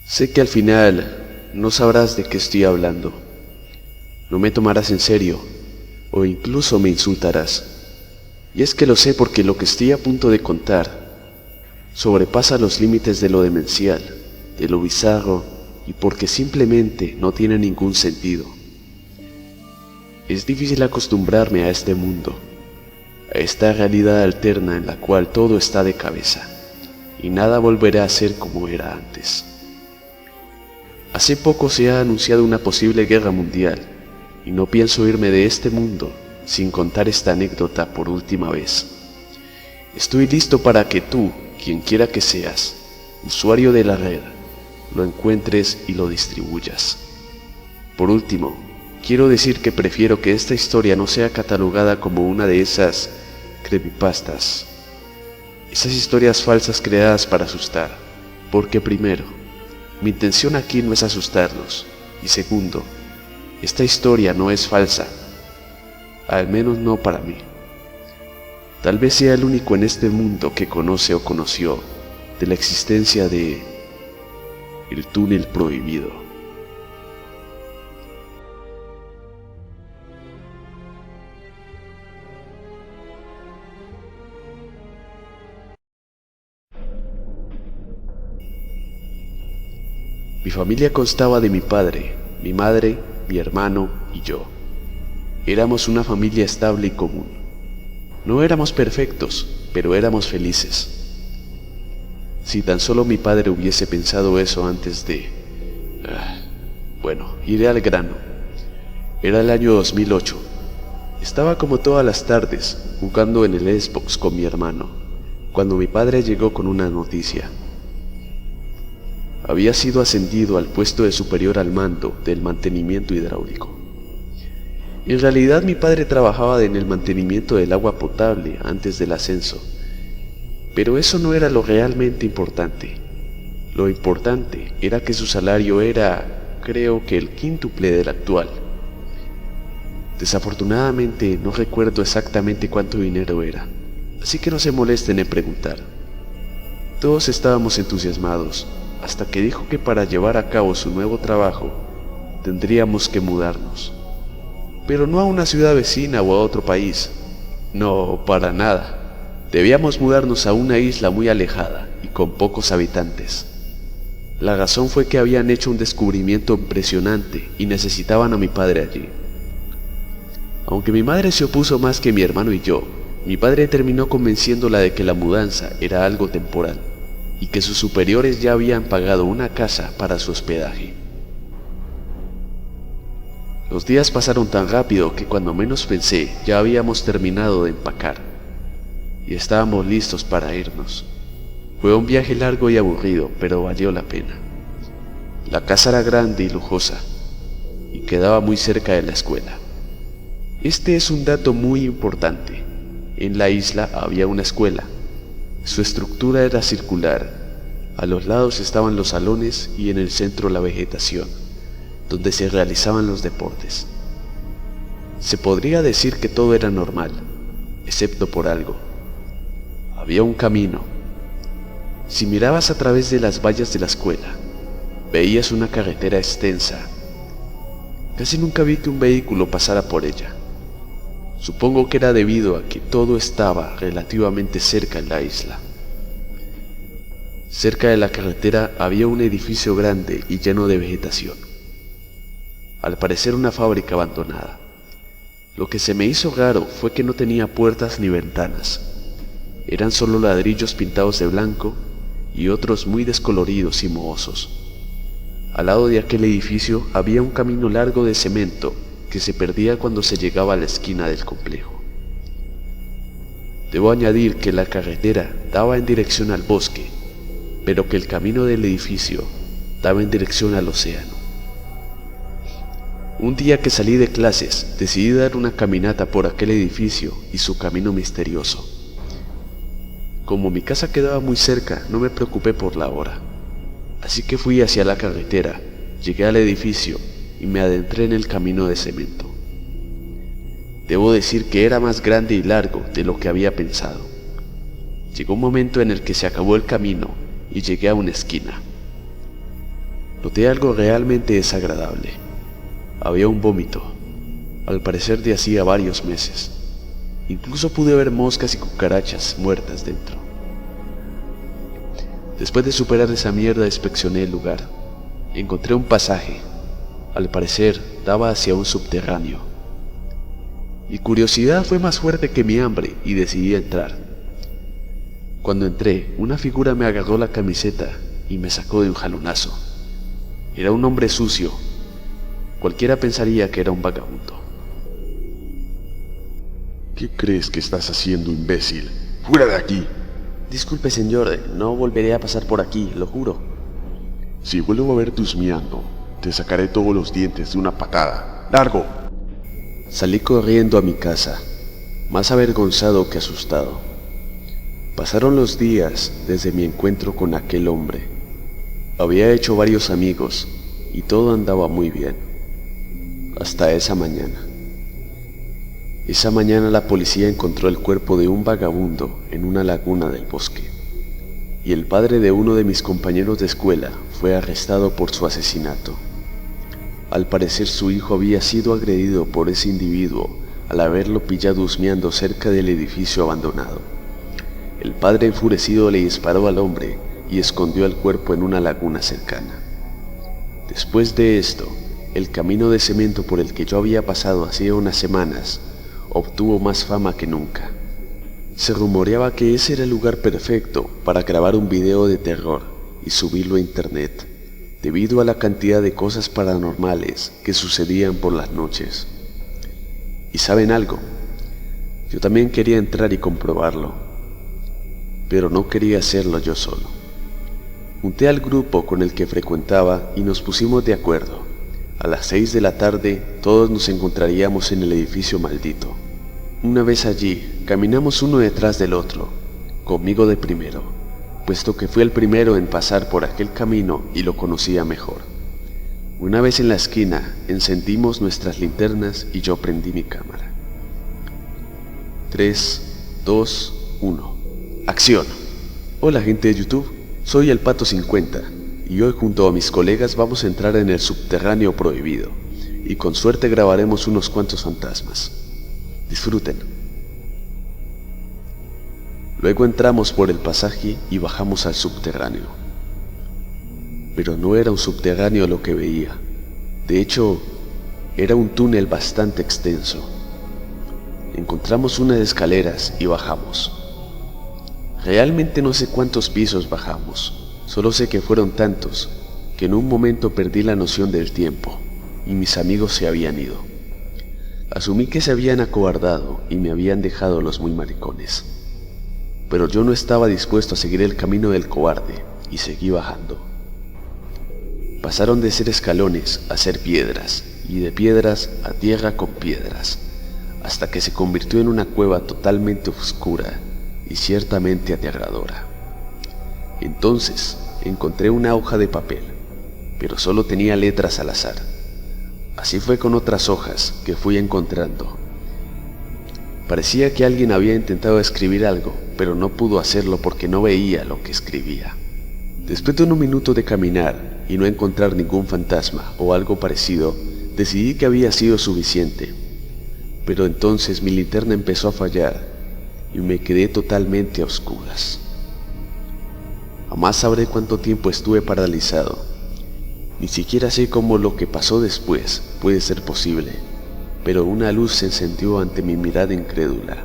Sé que al final no sabrás de qué estoy hablando, no me tomarás en serio o incluso me insultarás. Y es que lo sé porque lo que estoy a punto de contar sobrepasa los límites de lo demencial, de lo bizarro y porque simplemente no tiene ningún sentido. Es difícil acostumbrarme a este mundo, a esta realidad alterna en la cual todo está de cabeza y nada volverá a ser como era antes. Hace poco se ha anunciado una posible guerra mundial y no pienso irme de este mundo sin contar esta anécdota por última vez. Estoy listo para que tú, quien quiera que seas, usuario de la red, lo encuentres y lo distribuyas. Por último, quiero decir que prefiero que esta historia no sea catalogada como una de esas creepypastas, esas historias falsas creadas para asustar, porque primero, mi intención aquí no es asustarlos, y segundo, esta historia no es falsa, al menos no para mí. Tal vez sea el único en este mundo que conoce o conoció de la existencia de el túnel prohibido. Mi familia constaba de mi padre, mi madre, mi hermano y yo. Éramos una familia estable y común. No éramos perfectos, pero éramos felices. Si tan solo mi padre hubiese pensado eso antes de... Bueno, iré al grano. Era el año 2008. Estaba como todas las tardes, jugando en el Xbox con mi hermano, cuando mi padre llegó con una noticia. Había sido ascendido al puesto de superior al mando del mantenimiento hidráulico. En realidad mi padre trabajaba en el mantenimiento del agua potable antes del ascenso, pero eso no era lo realmente importante. Lo importante era que su salario era, creo que el quíntuple del actual. Desafortunadamente no recuerdo exactamente cuánto dinero era, así que no se molesten en preguntar. Todos estábamos entusiasmados, hasta que dijo que para llevar a cabo su nuevo trabajo tendríamos que mudarnos. Pero no a una ciudad vecina o a otro país. No, para nada. Debíamos mudarnos a una isla muy alejada y con pocos habitantes. La razón fue que habían hecho un descubrimiento impresionante y necesitaban a mi padre allí. Aunque mi madre se opuso más que mi hermano y yo, mi padre terminó convenciéndola de que la mudanza era algo temporal y que sus superiores ya habían pagado una casa para su hospedaje. Los días pasaron tan rápido que cuando menos pensé ya habíamos terminado de empacar y estábamos listos para irnos. Fue un viaje largo y aburrido, pero valió la pena. La casa era grande y lujosa y quedaba muy cerca de la escuela. Este es un dato muy importante. En la isla había una escuela. Su estructura era circular. A los lados estaban los salones y en el centro la vegetación, donde se realizaban los deportes. Se podría decir que todo era normal, excepto por algo. Había un camino. Si mirabas a través de las vallas de la escuela, veías una carretera extensa. Casi nunca vi que un vehículo pasara por ella. Supongo que era debido a que todo estaba relativamente cerca en la isla. Cerca de la carretera había un edificio grande y lleno de vegetación. Al parecer una fábrica abandonada. Lo que se me hizo raro fue que no tenía puertas ni ventanas. Eran solo ladrillos pintados de blanco y otros muy descoloridos y mohosos. Al lado de aquel edificio había un camino largo de cemento que se perdía cuando se llegaba a la esquina del complejo. Debo añadir que la carretera daba en dirección al bosque, pero que el camino del edificio daba en dirección al océano. Un día que salí de clases, decidí dar una caminata por aquel edificio y su camino misterioso. Como mi casa quedaba muy cerca, no me preocupé por la hora. Así que fui hacia la carretera, llegué al edificio y me adentré en el camino de cemento. Debo decir que era más grande y largo de lo que había pensado. Llegó un momento en el que se acabó el camino y llegué a una esquina. noté algo realmente desagradable. Había un vómito, al parecer de hacía varios meses. Incluso pude ver moscas y cucarachas muertas dentro. Después de superar esa mierda, inspeccioné el lugar. Encontré un pasaje. Al parecer, daba hacia un subterráneo. Mi curiosidad fue más fuerte que mi hambre y decidí entrar. Cuando entré, una figura me agarró la camiseta y me sacó de un jalonazo. Era un hombre sucio. Cualquiera pensaría que era un vagabundo. ¿Qué crees que estás haciendo, imbécil? ¡Fuera de aquí! Disculpe, señor, no volveré a pasar por aquí, lo juro. Si vuelvo a verte husmeando, te sacaré todos los dientes de una patada. ¡Largo! Salí corriendo a mi casa, más avergonzado que asustado. Pasaron los días desde mi encuentro con aquel hombre. Había hecho varios amigos y todo andaba muy bien. Hasta esa mañana. Esa mañana la policía encontró el cuerpo de un vagabundo en una laguna del bosque, y el padre de uno de mis compañeros de escuela fue arrestado por su asesinato. Al parecer su hijo había sido agredido por ese individuo al haberlo pillado husmeando cerca del edificio abandonado. El padre enfurecido le disparó al hombre y escondió el cuerpo en una laguna cercana. Después de esto, el camino de cemento por el que yo había pasado hacía unas semanas obtuvo más fama que nunca. Se rumoreaba que ese era el lugar perfecto para grabar un video de terror y subirlo a internet, debido a la cantidad de cosas paranormales que sucedían por las noches. ¿Y saben algo? Yo también quería entrar y comprobarlo, pero no quería hacerlo yo solo. Junté al grupo con el que frecuentaba y nos pusimos de acuerdo. A las 6 de la tarde todos nos encontraríamos en el edificio maldito. Una vez allí, caminamos uno detrás del otro, conmigo de primero, puesto que fui el primero en pasar por aquel camino y lo conocía mejor. Una vez en la esquina, encendimos nuestras linternas y yo prendí mi cámara. 3, 2, 1. ¡Acción! Hola gente de YouTube, soy el Pato 50 y hoy junto a mis colegas vamos a entrar en el subterráneo prohibido y con suerte grabaremos unos cuantos fantasmas. Disfruten. Luego entramos por el pasaje y bajamos al subterráneo. Pero no era un subterráneo lo que veía. De hecho, era un túnel bastante extenso. Encontramos unas escaleras y bajamos. Realmente no sé cuántos pisos bajamos, solo sé que fueron tantos que en un momento perdí la noción del tiempo y mis amigos se habían ido. Asumí que se habían acobardado y me habían dejado los muy maricones. Pero yo no estaba dispuesto a seguir el camino del cobarde y seguí bajando. Pasaron de ser escalones a ser piedras y de piedras a tierra con piedras, hasta que se convirtió en una cueva totalmente oscura y ciertamente aterradora. Entonces encontré una hoja de papel, pero solo tenía letras al azar. Así fue con otras hojas que fui encontrando. Parecía que alguien había intentado escribir algo, pero no pudo hacerlo porque no veía lo que escribía. Después de un minuto de caminar y no encontrar ningún fantasma o algo parecido, decidí que había sido suficiente. Pero entonces mi linterna empezó a fallar y me quedé totalmente a oscuras. Jamás sabré cuánto tiempo estuve paralizado. Ni siquiera sé cómo lo que pasó después puede ser posible, pero una luz se encendió ante mi mirada incrédula.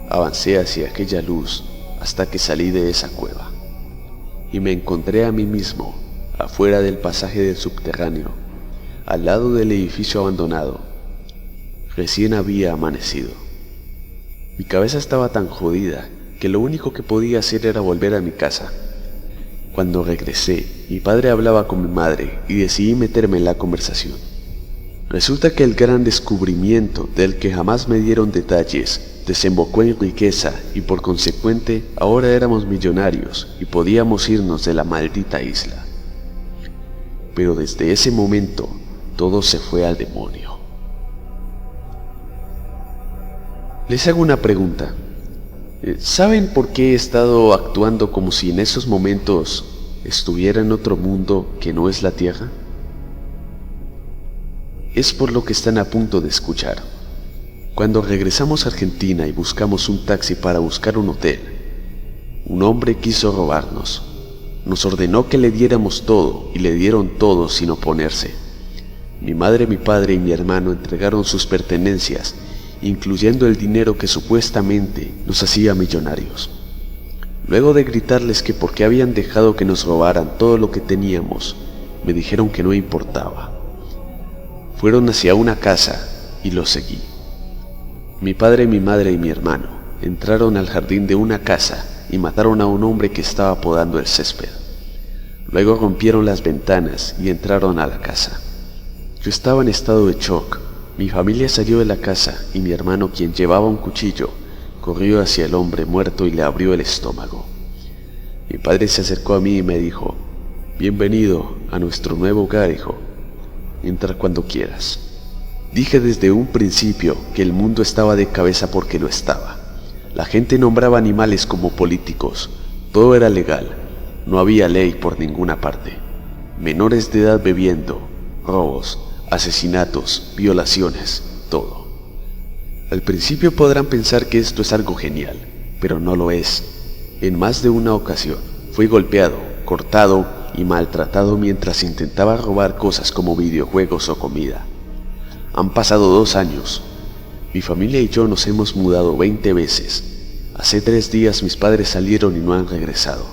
Avancé hacia aquella luz hasta que salí de esa cueva y me encontré a mí mismo afuera del pasaje del subterráneo, al lado del edificio abandonado. Recién había amanecido. Mi cabeza estaba tan jodida que lo único que podía hacer era volver a mi casa. Cuando regresé, mi padre hablaba con mi madre y decidí meterme en la conversación. Resulta que el gran descubrimiento del que jamás me dieron detalles desembocó en riqueza y por consecuente ahora éramos millonarios y podíamos irnos de la maldita isla. Pero desde ese momento todo se fue al demonio. Les hago una pregunta. ¿Saben por qué he estado actuando como si en esos momentos estuviera en otro mundo que no es la Tierra? Es por lo que están a punto de escuchar. Cuando regresamos a Argentina y buscamos un taxi para buscar un hotel, un hombre quiso robarnos. Nos ordenó que le diéramos todo y le dieron todo sin oponerse. Mi madre, mi padre y mi hermano entregaron sus pertenencias, incluyendo el dinero que supuestamente nos hacía millonarios. Luego de gritarles que por qué habían dejado que nos robaran todo lo que teníamos, me dijeron que no importaba. Fueron hacia una casa y los seguí. Mi padre, mi madre y mi hermano entraron al jardín de una casa y mataron a un hombre que estaba podando el césped. Luego rompieron las ventanas y entraron a la casa. Yo estaba en estado de shock. Mi familia salió de la casa y mi hermano, quien llevaba un cuchillo, corrió hacia el hombre muerto y le abrió el estómago. Mi padre se acercó a mí y me dijo: «Bienvenido a nuestro nuevo hogar, hijo. Entra cuando quieras». Dije desde un principio que el mundo estaba de cabeza porque lo estaba. La gente nombraba animales como políticos. Todo era legal. No había ley por ninguna parte. Menores de edad bebiendo, robos, asesinatos, violaciones, todo. Al principio podrán pensar que esto es algo genial, pero no lo es. En más de una ocasión fui golpeado, cortado y maltratado mientras intentaba robar cosas como videojuegos o comida. Han pasado 2 años. Mi familia y yo nos hemos mudado 20 veces. Hace 3 días mis padres salieron y no han regresado.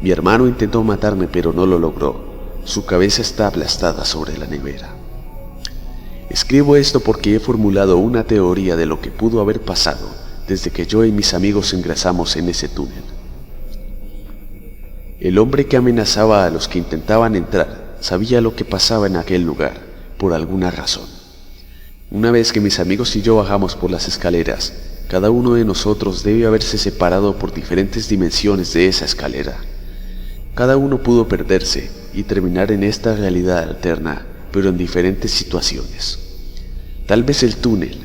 Mi hermano intentó matarme, pero no lo logró. Su cabeza está aplastada sobre la nevera. Escribo esto porque he formulado una teoría de lo que pudo haber pasado desde que yo y mis amigos ingresamos en ese túnel. El hombre que amenazaba a los que intentaban entrar sabía lo que pasaba en aquel lugar, por alguna razón. Una vez que mis amigos y yo bajamos por las escaleras, cada uno de nosotros debe haberse separado por diferentes dimensiones de esa escalera. Cada uno pudo perderse y terminar en esta realidad alterna, pero en diferentes situaciones. Tal vez el túnel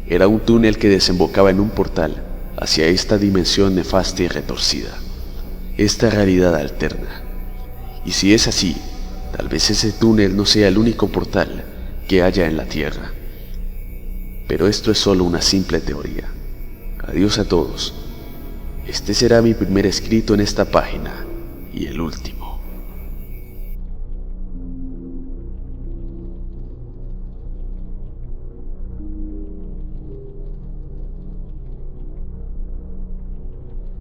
era un túnel que desembocaba en un portal hacia esta dimensión nefasta y retorcida, esta realidad alterna. Y si es así, tal vez ese túnel no sea el único portal que haya en la Tierra. Pero esto es solo una simple teoría. Adiós a todos. Este será mi primer escrito en esta página y el último.